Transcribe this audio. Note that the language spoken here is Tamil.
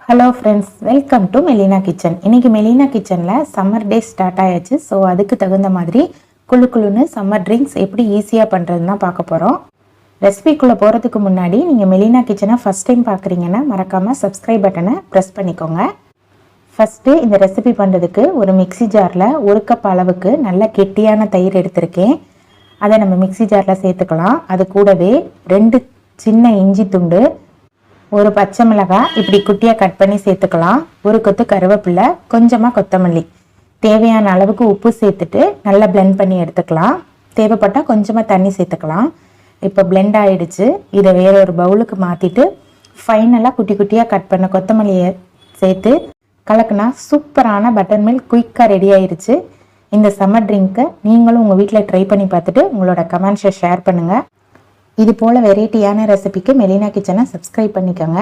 Hello friends, welcome to Melina kitchen. இன்றைக்கி மெலினா கிச்சனில் சம்மர் டே ஸ்டார்ட் ஆயாச்சு. ஸோ அதுக்கு தகுந்த மாதிரி குழுன்னு சம்மர் ட்ரிங்க்ஸ் எப்படி ஈஸியாக பண்ணுறதுன்னு தான் பார்க்க போகிறோம். ரெசிபிக்குள்ளே போகிறதுக்கு முன்னாடி நீங்கள் மெலினா கிச்சனை ஃபஸ்ட் டைம் பார்க்குறீங்கன்னா மறக்காமல் சப்ஸ்கிரைப் பட்டனை ப்ரெஸ் பண்ணிக்கோங்க. ஃபஸ்ட்டு இந்த ரெசிபி பண்ணுறதுக்கு ஒரு மிக்சி ஜாரில் 1 கப் அளவுக்கு நல்ல கெட்டியான தயிர் எடுத்திருக்கேன். அதை நம்ம மிக்சி ஜாரில் சேர்த்துக்கலாம். அது கூடவே 2 சின்ன இஞ்சி துண்டு, ஒரு பச்சை மிளகாய் இப்படி குட்டியாக கட் பண்ணி சேர்த்துக்கலாம். ஒரு கொத்து கருவேப்பிலை, கொஞ்சமாக கொத்தமல்லி, தேவையான அளவுக்கு உப்பு சேர்த்துட்டு நல்லா பிளெண்ட் பண்ணி எடுத்துக்கலாம். தேவைப்பட்டால் கொஞ்சமாக தண்ணி சேர்த்துக்கலாம். இப்போ பிளெண்ட் ஆகிடுச்சு. இதை வேற ஒரு பவுலுக்கு மாற்றிட்டு ஃபைனலாக குட்டி குட்டியாக கட் பண்ண கொத்தமல்லியை சேர்த்து கலக்குனா சூப்பரான பட்டர் மில்க் குயிக்காக ரெடி ஆயிடுச்சு. இந்த சம்மர் ட்ரிங்க்கை நீங்களும் உங்கள் வீட்டில் ட்ரை பண்ணி பார்த்துட்டு உங்களோட கமெண்ட்ஸை ஷேர் பண்ணுங்கள். இது போல் வெரைட்டியான ரெசிபிக்கு மெலினா கிச்சனை சப்ஸ்கிரைப் பண்ணிக்கோங்க.